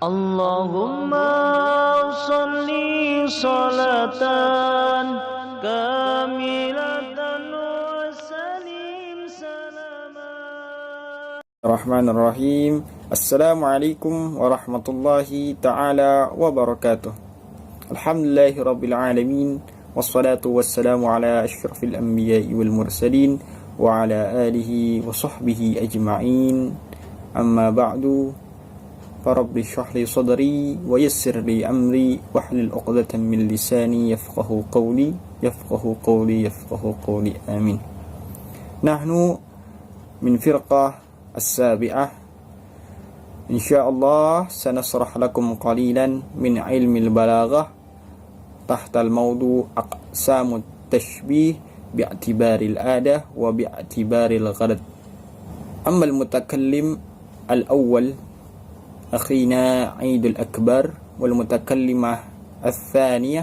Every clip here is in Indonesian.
Allahumma salli salatan kamilatan wa salim salaman. Bismillahirrahmanirrahim. Assalamualaikum warahmatullahi ta'ala wabarakatuh. Alhamdulillahi rabbil alamin. Wassalatu wassalamu ala ashrafil anbiya'i wal mursalin wa ala alihi wa sahbihi ajma'in. Amma ba'du. Farabbi shrah li sadri wa yassir li amri wahlul 'uqdatam min lisani yafqahu qawli amin. Nahnu min firqah السابعة إن شاء الله سنشرح لكم قليلا من علم البلاغة تحت الموضوع أقسام التشبيه باعتبار الآدة وباعتبار الغرض. أما المتكلم الأول أخينا عيد الأكبر، والمتكلمة الثانية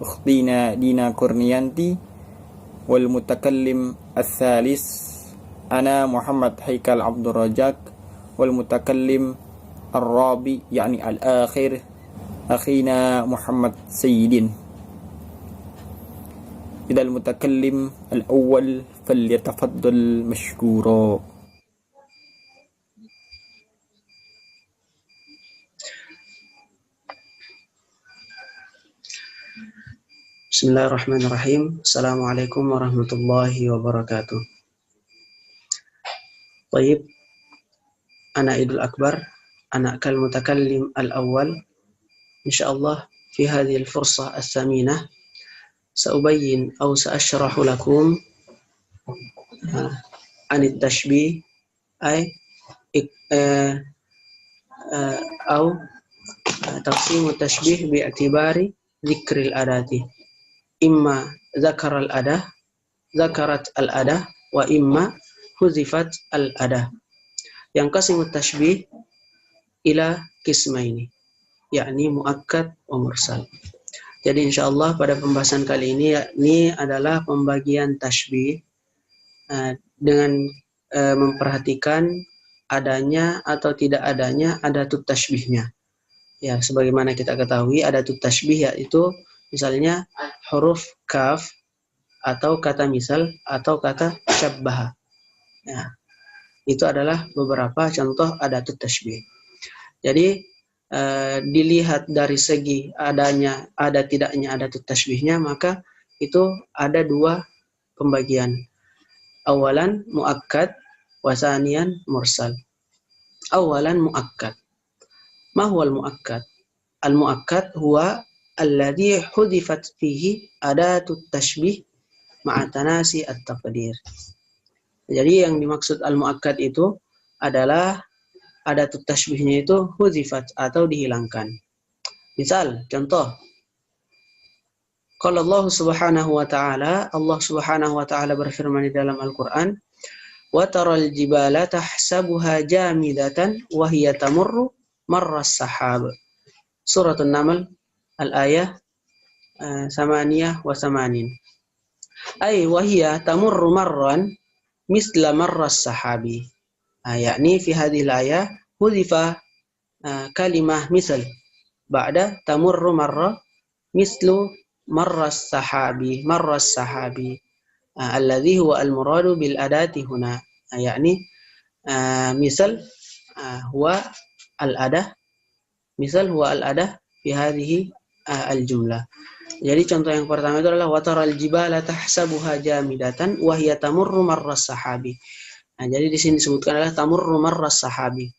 أختنا دينا كورنيانتي، والمتكلم الثالث أنا محمد هيكل عبد الرزاق، والمتكلم الرابع يعني الآخر أخينا محمد سيد. إذا المتكلم الأول فليتفضل مشكورا. Bismillahirrahmanirrahim. Assalamualaikum warahmatullahi wabarakatuh. Baik, ana Idul Akbar, ana kal-mutakallim al-awwal. Insyaallah fi hadhihi al-fursa as-saminah sa'ubayyin aw sa'ashrahu lakum an at-tashbih ay aw taqsim at-tashbih bi'tibari dzikril adati. Imma dzakara al-adah, dzakarat al-adah, wa imma huzifat al-adah. Yang qasimut tashbih ila qismaini, yakni muakkad wa mursal. Jadi insyaallah pada pembahasan kali ini adalah pembagian tashbih dengan memperhatikan adanya atau tidak adanya adatut tashbihnya. Ya, sebagaimana kita ketahui adatut tashbih yaitu misalnya huruf kaf atau kata misal atau kata syabbaha. Ya, itu adalah beberapa contoh adatut tashbih. Jadi dilihat dari segi adanya, ada tidaknya adatut tashbihnya, maka itu ada dua pembagian. Awalan muakkad, wasanian mursal. Awalan muakkad. Ma huwa al-muakkad? Al-muakkad huwa alladhi hudifat fihi adatut tashbih ma'a tanasi at-taqdir. Jadi yang dimaksud al-muakkad itu adalah adatut tashbihnya itu huzifat atau dihilangkan. Misal, contoh. Qala Allah Subhanahu wa ta'ala, Allah Subhanahu wa ta'ala berfirman di dalam Al-Qur'an, "Wa taral jibala tahsabuha jamidatan wa hiya tamurru marras sahab." Surah An-Naml al-ayah 88. Ay wa hiya tamurru marran misla marras sahabi. yakni fi hadhihi al-ayah hudifa kalimah misal ba'da tamurru marra mislu marras sahabi alladhi huwa al-muradu bil adati huna. yakni misal huwa al-adah fi hadhihi al-jumlah. Jadi contoh yang pertama itu adalah wataral jibala tahsabuha jamidatan wa hiya tamurru marras sahabi. Jadi di sini disebutkan adalah tamurru marras sahabi.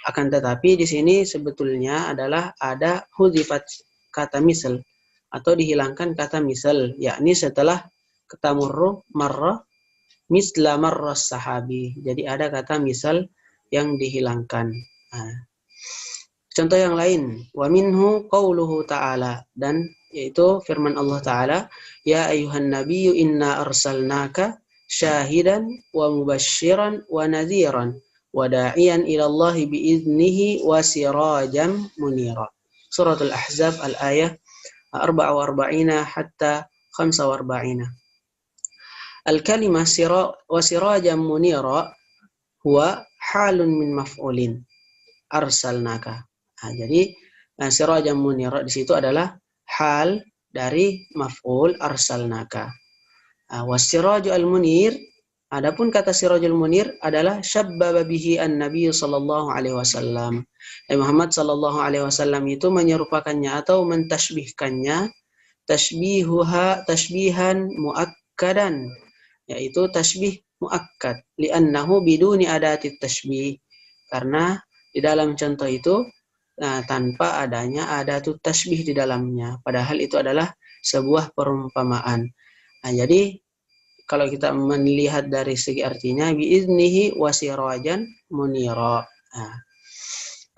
Akan tetapi di sini sebetulnya adalah ada hudifat kata misal atau dihilangkan kata misal, yakni setelah tamurru marra misla marras sahabi. Jadi ada kata misal yang dihilangkan. Contoh yang lain, wa minhu qauluhu ta'ala, dan yaitu firman Allah Ta'ala, ya ayuhan nabiyyu inna arsalnaka syahidan wa mubasysyiran wa nadhiran wa da'iyan ila Allah biiznihi wa sirajan munira. Suratul Ahzab al-ayah 44 hatta 45. Al-kalimah wa sirajan munira huwa halun min maf'ulin. arsalnaka. Jadi sirajan munira di situ adalah hal dari maf'ul arsalnaka. Wasiraju al-munir, adapun kata sirajul munir adalah syabbaba bihi an-nabiy sallallahu alaihi wasallam. Muhammad sallallahu alaihi wasallam itu menyerupakannya atau mentashbihkannya tashbihan muakkadan, yaitu tashbih muakkad, li'annahu biduni adati tashbih, karena di dalam contoh itu tanpa adanya adatut tashbih di dalamnya, padahal itu adalah sebuah perumpamaan. Jadi kalau kita melihat dari segi artinya, biiznihi wasirajan munira.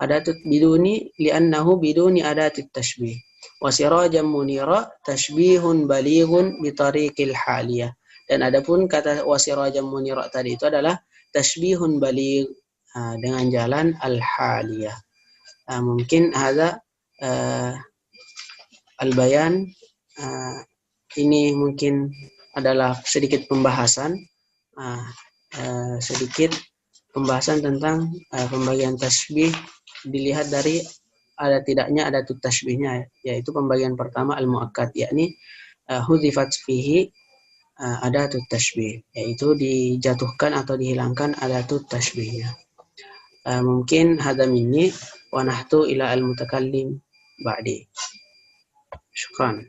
Adatut biduni li'annahu biduni adatut tashbih. Wasirajan munira tashbihun balighun bitariqil haliyah. Dan adapun kata wasirajan munira tadi itu adalah tashbihun baligh dengan jalan al-haliyah. Mungkin ada al-bayan, ini mungkin adalah sedikit pembahasan tentang pembagian tasbih dilihat dari ada tidaknya ada tasbihnya, yaitu pembagian pertama al-muakkad, yakni hudhifat fihi adatut tasbih, yaitu dijatuhkan atau dihilangkan adatut tasbihnya. Mungkin hadza minni wa nahtu ila al-mutakallim ba'di. Syukran.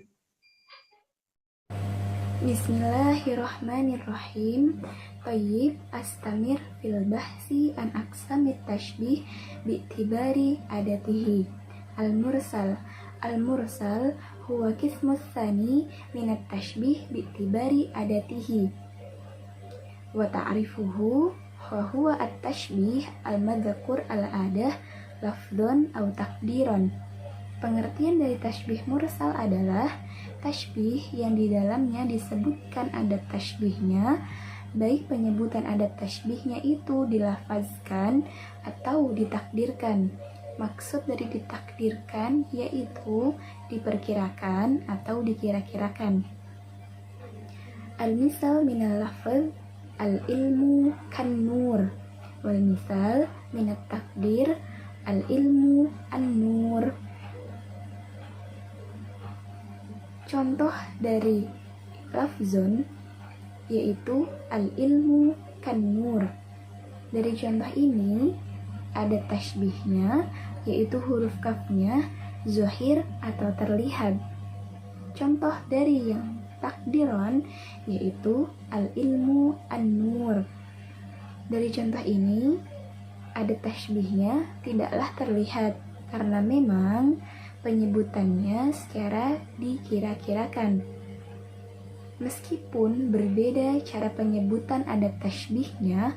Bismillahirrahmanirrahim. Tayyib astamir fil bahsi an aqsamit tashbih bi'tibari adatihi. Al-mursal. Al-mursal huwa qismus tsani minat tashbih bi'tibari adatihi. Wa ta'rifuhu wa huwa at-tashbih al-madhkur al-adah lafdhon aw takdiron. Pengertian dari tashbih mursal adalah tashbih yang di dalamnya disebutkan adat tashbihnya, baik penyebutan adat tashbihnya itu dilafazkan atau ditakdirkan. Maksud dari ditakdirkan yaitu diperkirakan atau dikira-kirakan. Al-misal minal lafaz al-ilmu kan-nur, wal misal minat takdir al-ilmu an-nur. Contoh dari lafzon yaitu al-ilmu kan-nur. Dari contoh ini ada tashbihnya yaitu huruf kafnya zahir atau terlihat. Contoh dari yang takdiron yaitu al-ilmu an-nur. Dari contoh ini ada tashbihnya tidaklah terlihat karena memang penyebutannya secara dikira-kirakan. Meskipun berbeda cara penyebutan adat tashbihnya,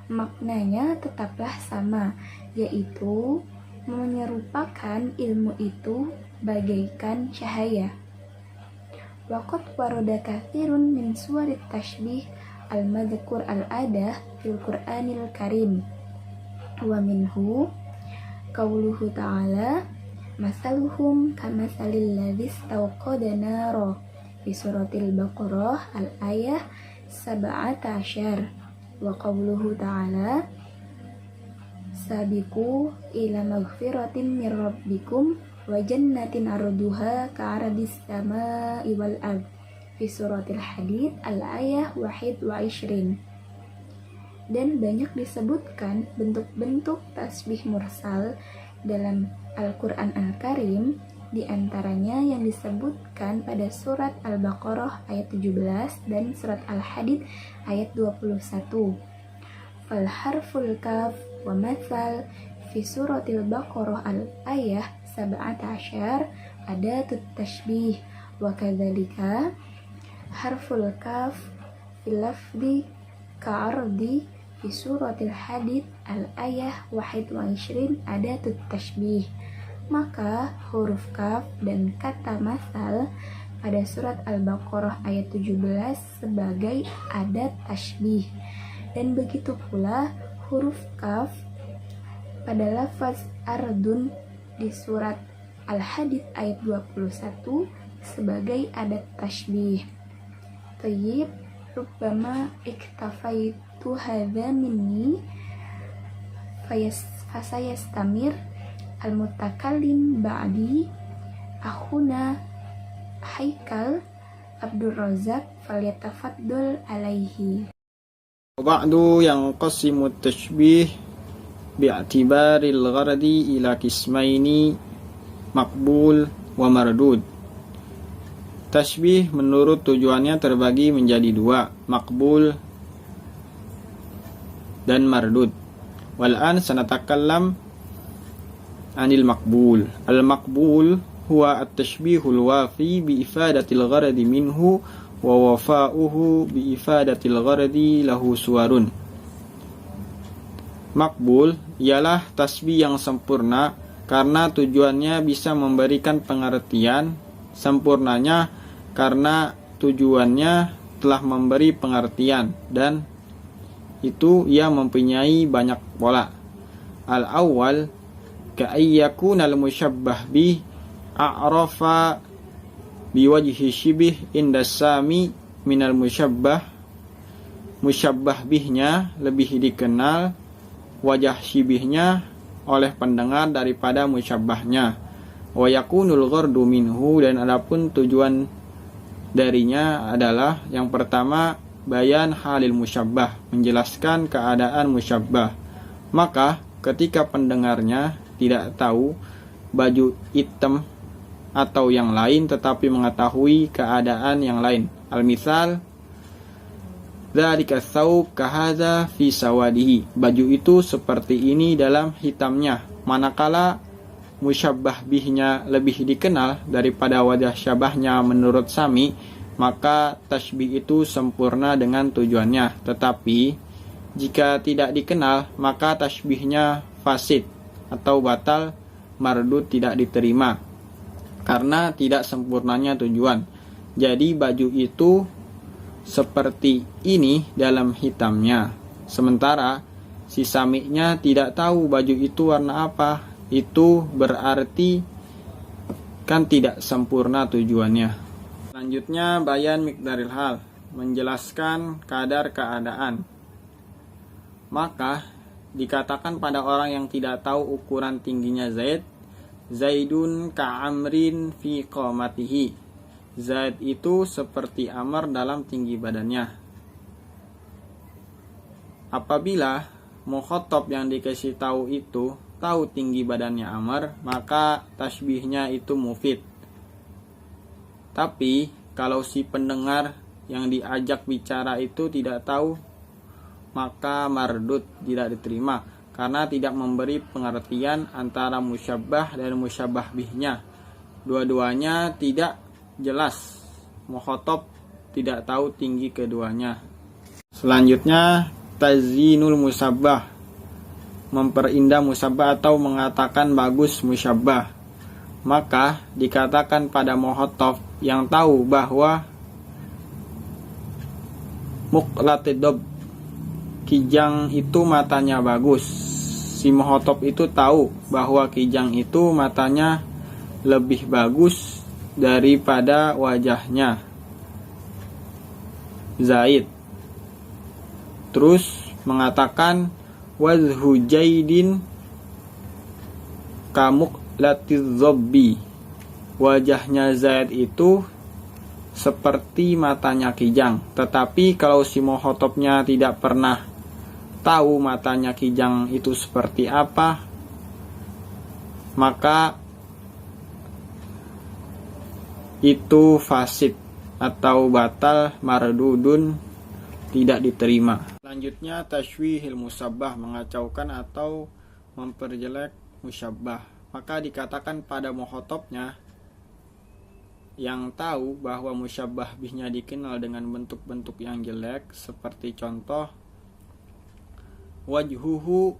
maknanya tetaplah sama, yaitu menyerupakan ilmu itu bagaikan cahaya. Waqad warada katsirun min suwarit tashbih al-madhkur al-adah fil Qur'anil Karim. Wa minhu qauluhu ta'ala masaluhum kamasalil ladzi istawqada nara di suratil Baqarah al-ayah 17. Wa qauluhu ta'ala sabiqu ila maghfiratin mir rabbikum wa jannatin arduha ka'ardis samai wal ard fi suratil Hadid al-ayah 21. Dan banyak disebutkan bentuk-bentuk tasbih mursal dalam Al-Quran Al-Karim, di antaranya yang disebutkan pada surat Al-Baqarah ayat 17 dan surat Al-Hadid ayat 21. Fal harful kaf wa mathal fi suratil Baqarah al-ayah 17 adatut tashbih wa kadzalika harful kaf fil lafzi ka'ardi fi suratil Hadid al-ayah 21 adatut tashbih. Maka huruf kaf dan kata masal pada surat Al-Baqarah ayat 17 sebagai adat tashbih. Dan begitu pula huruf kaf pada lafaz ardun di surat Al-Hadid ayat 21 sebagai adat tashbih. Tayyib, rubbama iktafaitu hadza minni fasayastamir al-mutakallim ba'di akhuna Haikal Abdul Razak falyatafaddal alaihi. Ba'du yang qasimu tashbih bi'atibaril gharadi ila kismaini maqbul wa mardud. Tashbih menurut tujuannya terbagi menjadi dua, maqbul dan mardud. Wal'an sanatakallam anil maqbul. Al-maqbul huwa at-tashbihul wafi bi ifadatil gharadi minhu wa wafa'uhu bi ifadatil gharadi lahu suwarun. Maqbul ialah tasbih yang sempurna karena tujuannya bisa memberikan pengertian, sempurnanya karena tujuannya telah memberi pengertian, dan itu ia mempunyai banyak pola. Al-awwal ka'ayyakuna al-musyabbah bih a'rafa biwajhi shibih inda sami minal musyabbah. Musyabbah bihnya lebih dikenal wajah shibihnya oleh pendengar daripada musyabbahnya. Wa yakunul ghardu minhu, dan adapun tujuan darinya adalah yang pertama bayan halil musyabbah, menjelaskan keadaan musyabbah. Maka ketika pendengarnya tidak tahu baju hitam atau yang lain tetapi mengetahui keadaan yang lain. Al-misal dzalika tsawb kahadza fi sawadihi. Baju itu seperti ini dalam hitamnya. Manakala musyabbah bihnya lebih dikenal daripada wajah syabahnya menurut Sami, maka tasbih itu sempurna dengan tujuannya. Tetapi jika tidak dikenal, maka tasbihnya fasid atau batal, mardud, tidak diterima karena tidak sempurnanya tujuan. Jadi baju itu seperti ini dalam hitamnya, sementara si Sami'nya tidak tahu baju itu warna apa. Itu berarti kan tidak sempurna tujuannya. Selanjutnya bayan miqdaril hal, menjelaskan kadar keadaan. Maka dikatakan pada orang yang tidak tahu ukuran tingginya Zaid, Zaidun ka'amrin fi qamatihi. Zaid itu seperti Amr dalam tinggi badannya. Apabila mukhatab yang dikasih tahu itu tahu tinggi badannya Amr, maka tasbihnya itu mufid. Tapi kalau si pendengar yang diajak bicara itu tidak tahu, maka mardud, tidak diterima karena tidak memberi pengertian antara musyabbah dan musyabbah bihnya. Dua-duanya tidak jelas. Mukhatab tidak tahu tinggi keduanya. Selanjutnya tazyinul musabbah, memperindah musyabbah atau mengatakan bagus musyabbah. Maka dikatakan pada mukhatab yang tahu bahwa muqlatidob, kijang itu matanya bagus. Si mukhatab itu tahu bahwa kijang itu matanya lebih bagus daripada wajahnya Zaid. Terus mengatakan wazhu jaidin kamuk latizobbi, wajahnya Zaid itu seperti matanya kijang. Tetapi kalau si mukhatabnya tidak pernah tahu matanya kijang itu seperti apa, maka itu fasid atau batal, mardudun, tidak diterima. Selanjutnya tashwihil musabbah, mengacaukan atau memperjelek musyabbah. Maka dikatakan pada mukhatabnya yang tahu bahwa musyabbah bihnya dikenal dengan bentuk-bentuk yang jelek, seperti contoh wajhuhu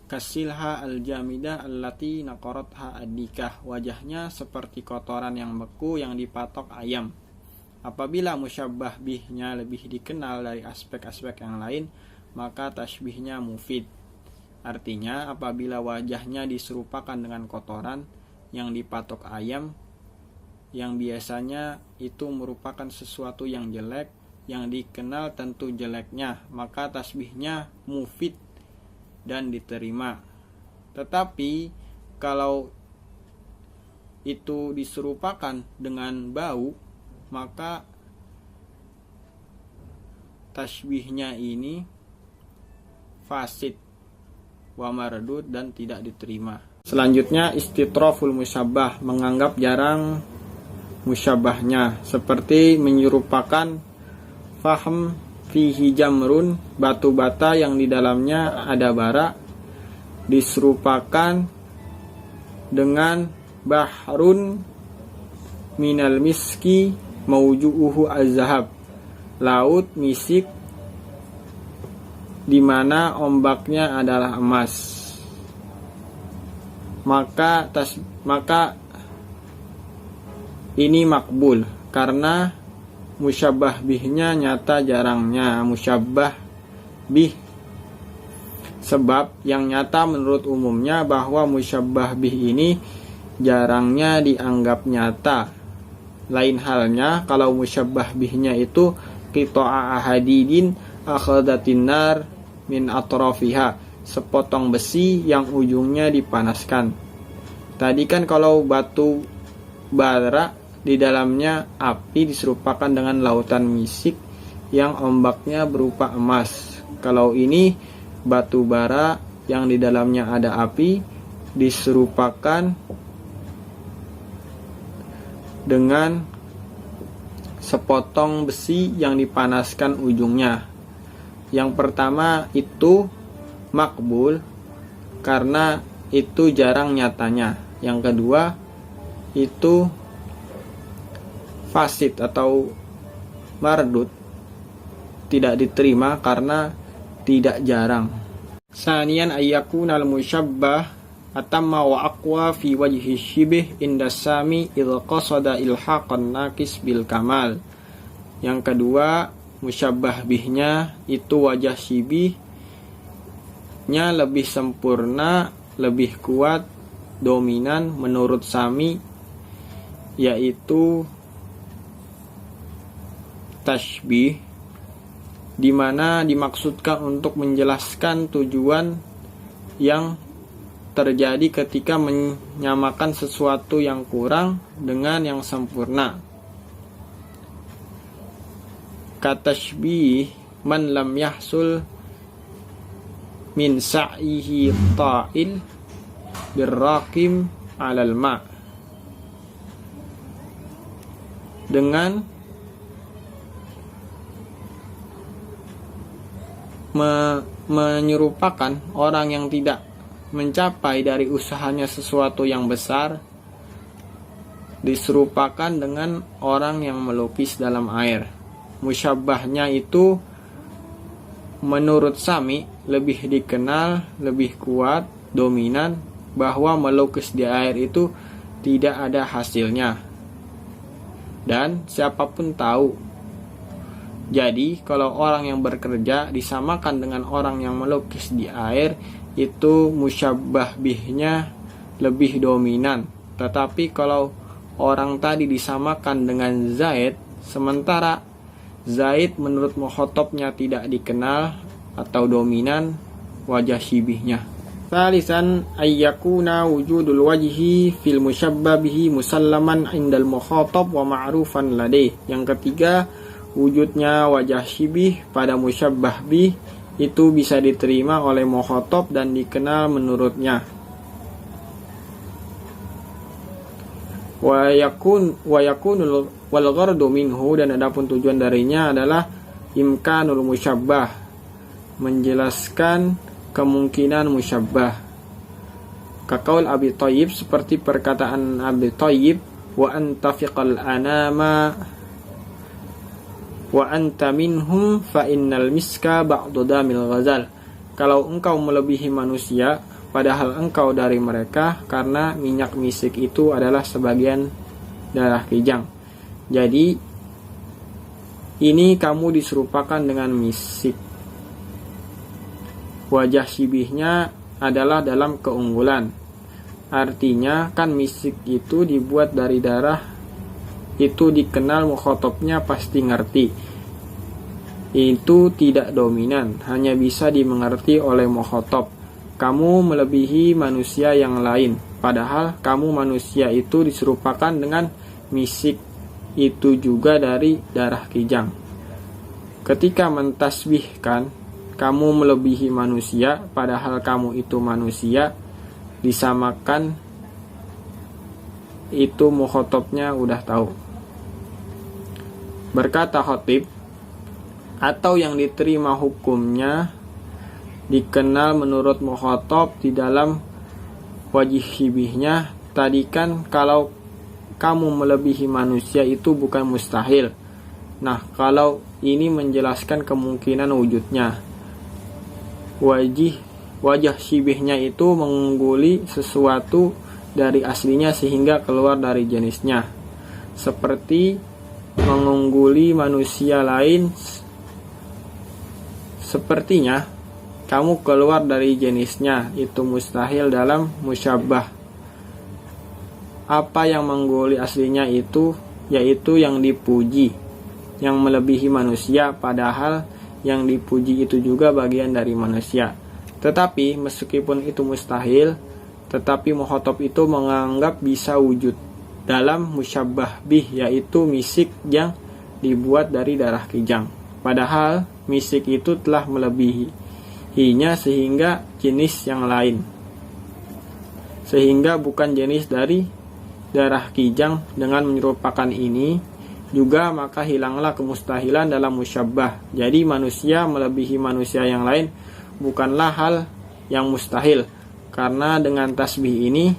kasilha al-jamidah allati naqaratha ad-dikah, wajahnya seperti kotoran yang beku yang dipatok ayam. Apabila musyabbah bihnya lebih dikenal dari aspek-aspek yang lain, maka tasbihnya mufid. Artinya apabila wajahnya diserupakan dengan kotoran yang dipatok ayam, yang biasanya itu merupakan sesuatu yang jelek, yang dikenal tentu jeleknya, maka tasbihnya mufid dan diterima. Tetapi kalau itu diserupakan dengan bau, maka tasbihnya ini fasid wa mardud dan tidak diterima. Selanjutnya istitraful musyabbah, menganggap jarang musyabbahnya, seperti menyerupakan faham fihi jamrun, batu bata yang di dalamnya ada bara, diserupakan dengan bahrun minal miski mauju'uhu az-zahab, laut misik di mana ombaknya adalah emas. Maka ini makbul karena musyabbah bihnya nyata jarangnya musyabbah bih. Sebab yang nyata menurut umumnya bahwa musyabbah bih ini jarangnya dianggap nyata. Lain halnya kalau musyabbah bihnya itu qita'a ahadidin akhadatin nar min atrafiha, sepotong besi yang ujungnya dipanaskan. Tadi kan kalau batu bara di dalamnya api diserupakan dengan lautan misik yang ombaknya berupa emas. Kalau ini batu bara yang di dalamnya ada api diserupakan dengan sepotong besi yang dipanaskan ujungnya. Yang pertama itu makbul karena itu jarang nyatanya. Yang kedua itu fasid atau mardud, tidak diterima karena tidak jarang. Sanian ayyakuna al-musyabbah atamma wa aqwa fi wajhi syibih inda sami idh qasada ilhaqan naqis bil kamal. Yang kedua, musyabbah bihnya itu wajah syibihnya lebih sempurna, lebih kuat, dominan menurut Sami, yaitu tashbih, di mana dimaksudkan untuk menjelaskan tujuan yang terjadi ketika menyamakan sesuatu yang kurang dengan yang sempurna. Katashbih man lam yahsul min sa'ihi ta'il birraqim 'alal ma', dengan menyerupakan orang yang tidak mencapai dari usahanya sesuatu yang besar, diserupakan dengan orang yang melukis dalam air. Musyabbahnya itu menurut Sami lebih dikenal, lebih kuat, dominan, bahwa melukis di air itu tidak ada hasilnya dan siapapun tahu. Jadi kalau orang yang bekerja disamakan dengan orang yang melukis di air, itu musyabbah bihnya lebih dominan. Tetapi kalau orang tadi disamakan dengan Zaid, sementara Zaid menurut mukhotobnya tidak dikenal atau dominan wajah syibihnya. Salisan ayyakuna wujudul wajhi fil musyabbah bihi musallaman indal mukhatab wa ma'rufan ladeh. Yang ketiga, wujudnya wajah syibih pada musyabbah bih itu bisa diterima oleh mukhatab dan dikenal menurutnya. Wa yakunul wal ghardu minhu, dan adapun tujuan darinya adalah imkanul musyabbah, menjelaskan kemungkinan musyabbah. Kaqaul Abi Thayyib, seperti perkataan Abi Thayyib, wa antafiqal anama wa anta minhum fa innal miska ba'du damil ghazal. Kalau engkau melebihi manusia padahal engkau dari mereka, karena minyak misik itu adalah sebagian darah kijang. Jadi ini kamu diserupakan dengan misik. Wajah syibihnya adalah dalam keunggulan. Artinya kan misik itu dibuat dari darah, itu dikenal mukhatabnya pasti ngerti. Itu tidak dominan, hanya bisa dimengerti oleh mukhatab. kamu melebihi manusia yang lain, padahal kamu manusia itu diserupakan dengan misik itu juga dari darah kijang. Ketika mentasbihkan, kamu melebihi manusia, padahal kamu itu manusia, disamakan, itu mukhotobnya udah tahu. Berkata khotib, atau yang diterima hukumnya dikenal menurut mukhotob di dalam wajih syibihnya. Tadi kan kalau kamu melebihi manusia itu bukan mustahil. Nah, kalau ini menjelaskan kemungkinan wujudnya. Wajah syibihnya itu mengungguli sesuatu dari aslinya sehingga keluar dari jenisnya. Seperti mengungguli manusia lain. Sepertinya kamu keluar dari jenisnya, itu mustahil dalam musyabbah. Apa yang mengguli aslinya itu, yaitu yang dipuji, yang melebihi manusia, padahal yang dipuji itu juga bagian dari manusia. Tetapi meskipun itu mustahil, tetapi mukhotob itu menganggap bisa wujud dalam musyabbah bih, yaitu misik yang dibuat dari darah kijang. Padahal misik itu telah melebihinya sehingga jenis yang lain, sehingga bukan jenis dari darah kijang. Dengan menyerupakan ini juga maka hilanglah kemustahilan dalam musyabbah. Jadi manusia melebihi manusia yang lain bukanlah hal yang mustahil, karena dengan tasbih ini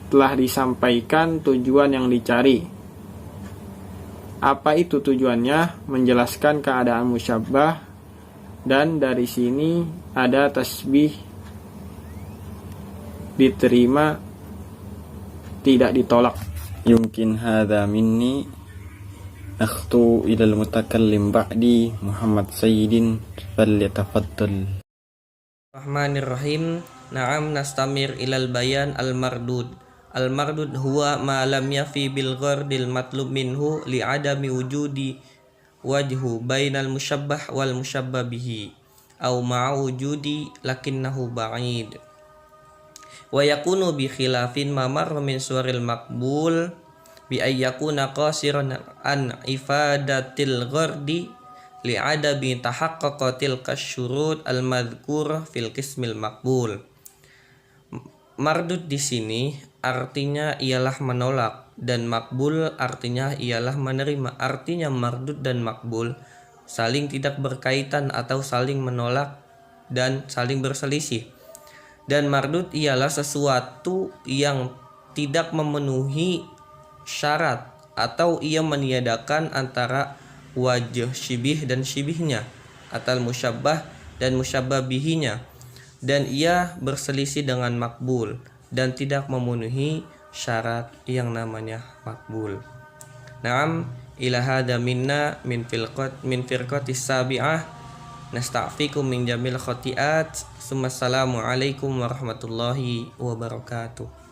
telah disampaikan tujuan yang dicari. Apa itu tujuannya? Menjelaskan keadaan musyabbah. Dan dari sini ada tasbih diterima, tidak ditolak. Yumkin hadza minni akhtu ilal mutakallim ba'di Muhammad Sayyidin falyatafaddal. Rahmanirrahim. Na'am, nastamir ilal bayan al-mardud. Al-mardud huwa ma lam yafi bil ghardil matlub minhu li adami wujudi wajhu bainal musyabbah wal musyabbah bihi aw ma'a wujudi lakinnahu ba'id wa yakunu bi khilafin ma marra min suwaril maqbul bi ay yakuna qasiran an ifadatil ghardi li adabi tahaqqaqatil kasyurut al madhkur fil qismil maqbul. Mardud di sini artinya ialah menolak, dan makbul artinya ialah menerima. Artinya mardud dan makbul saling tidak berkaitan atau saling menolak dan saling berselisih. Dan mardud ialah sesuatu yang tidak memenuhi syarat atau ia meniadakan antara wajah syibih dan syibihnya, atau musyabbah dan musyabbah bihinya, dan ia berselisih dengan makbul dan tidak memenuhi syarat yang namanya makbul. Naam, ila hada minna min firqatis sabi'ah, nasta'fikum min jamil khati'at. Assalamualaikum warahmatullahi wabarakatuh.